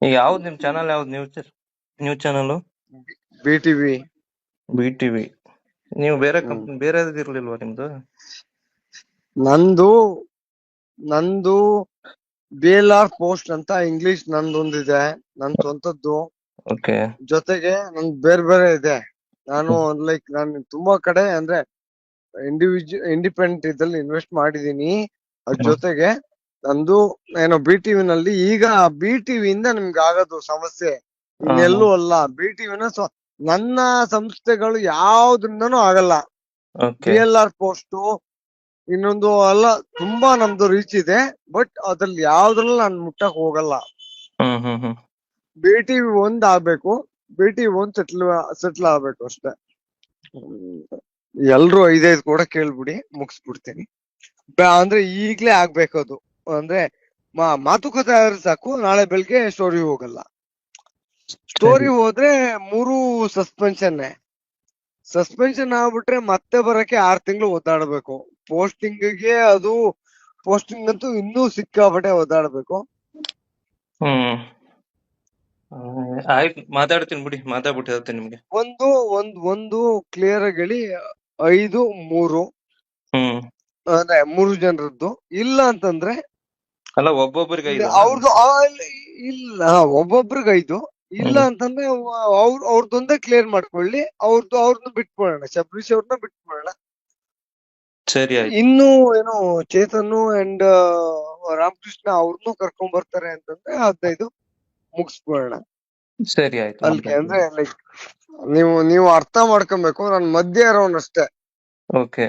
ಈಗ ಯಾವ್ದು ನಿಮ್ ಚಾನಲ್, ಯಾವ್ದು ನ್ಯೂಸ್ ಚಾನಲ್? BTV. BTV. ನೀವು ಬೇರೆ ಕಂಪ್ನಿ ಬೇರೆ ಇರ್ಲಿಲ್ವಾ ನಿಮ್ದು? ನಂದು BLR ಪೋಸ್ಟ್ ಅಂತ ಇಂಗ್ಲಿಷ್ ನಂದೊಂದಿದೆ, ನನ್ ಸ್ವಂತದ್ದು. ಓಕೆ. ಜೊತೆಗೆ ನನ್ ಬೇರೆ ಇದೆ. ನಾನು ನಾನು ತುಂಬಾ ಕಡೆ ಅಂದ್ರೆ ಇಂಡಿಪೆಂಡೆಂಟ್ ಇದ್ರಲ್ಲಿ ಇನ್ವೆಸ್ಟ್ ಮಾಡಿದೀನಿ. ಅದ್ರ ಜೊತೆಗೆ ನಂದು ಏನೋ BTV ನಲ್ಲಿ ಈಗ BTV ಇಂದ ನಿಮ್ಗೆ ಆಗೋದು ಸಮಸ್ಯೆ ಇನ್ನೆಲ್ಲೂ ಅಲ್ಲ. BTV ನನ್ನ ಸಂಸ್ಥೆಗಳು ಯಾವ್ದ್ರಿಂದನೂ ಆಗಲ್ಲ. BLR ಪೋಸ್ಟ್ ಇನ್ನೊಂದು ಅಲ್ಲ, ತುಂಬಾ ನಮ್ದು ರೀಚ್ ಇದೆ. ಬಟ್ ಅದ್ರಲ್ಲಿ ಯಾವ್ದ್ರಲ್ಲೂ ನಾನು ಮುಟ್ಟಕ್ ಹೋಗಲ್ಲ. BTV ಒಂದ್ ಆಗ್ಬೇಕು, BTV ಒಂದ್ ಸೆಟ್ಲ್ ಆಗ್ಬೇಕು ಅಷ್ಟೇ. ಎಲ್ರು 5 ಕೂಡ ಕೇಳ್ಬಿಡಿ, ಮುಗಿಸ್ಬಿಡ್ತೀನಿ. ಅಂದ್ರೆ ಈಗ್ಲೇ ಆಗ್ಬೇಕು ಅದು. ಅಂದ್ರೆ ಮಾತುಕತೆ ಆದ್ರೆ ಸಾಕು, ನಾಳೆ ಬೆಳಿಗ್ಗೆ ಸ್ಟೋರಿ ಹೋಗಲ್ಲ. ಸ್ಟೋರಿ ಹೋದ್ರೆ 3 ಸಸ್ಪೆನ್ಷನ್ ಆಗ್ಬಿಟ್ರೆ ಮತ್ತೆ ಬರಕ್ಕೆ 6 ತಿಂಗಳು ಒದ್ದಾಡ್ಬೇಕು. ಪೋಸ್ಟಿಂಗ್ಗೆ ಅದು ಪೋಸ್ಟಿಂಗ್ ಅಂತೂ ಇನ್ನೂ ಸಿಕ್ಕಾಪಟ್ಟೆ ಒದ್ದಾಡ್ಬೇಕು. ಆಯ್ತು, ಮಾತಾಡ್ತೀನಿ ಬಿಡಿ, ಮಾತಾಡ್ಬಿಟ್ಟು ಹೇಳ್ತೀನಿ ನಿಮ್ಗೆ. ಒಂದು ಕ್ಲಿಯರ್ ಆಗಿ ಹೇಳಿ, 5-3 ಅಂದ್ರೆ 3 ಜನರದ್ದು. ಇಲ್ಲ ಅಂತಂದ್ರೆ ಅಲ್ಲ, ಒಬ್ಬೊಬ್ಬರಿಗೆ ಅವ್ರದ್ದು ಇಲ್ಲ, ಒಬ್ಬೊಬ್ರಿಗೆ 5. ಇಲ್ಲ ಅಂತಂದ್ರೆ ಅವ್ರದ್ದೊಂದೇ ಕ್ಲಿಯರ್ ಮಾಡ್ಕೊಳ್ಳಿ. ಅವ್ರನ್ನ ಬಿಟ್ಬಿಡೋಣ, ಶಬರೀಶ್ ಅವ್ರನ್ನ ಬಿಟ್ಬಿಡೋಣ. ಸರಿ. ಇನ್ನು ಏನೋ ಚೇತನ್ ಅಂಡ್ ರಾಮಕೃಷ್ಣ ಅವ್ರನ್ನೂ ಕರ್ಕೊಂಡ್ ಬರ್ತಾರೆ ಅಂತಂದ್ರೆ 15 ಮುಗಿಸ್ಬಿಡೋಣ. ಸರಿ, ಆಯ್ತು. ಅಲ್ಲಿಗೆ ಅಂದ್ರೆ ಲೈಕ್ ನೀವು ಅರ್ಥ ಮಾಡ್ಕೊಬೇಕು, ನಾನು ಮಧ್ಯ ಇರೋನ್ ಅಷ್ಟೇ. ಓಕೆ.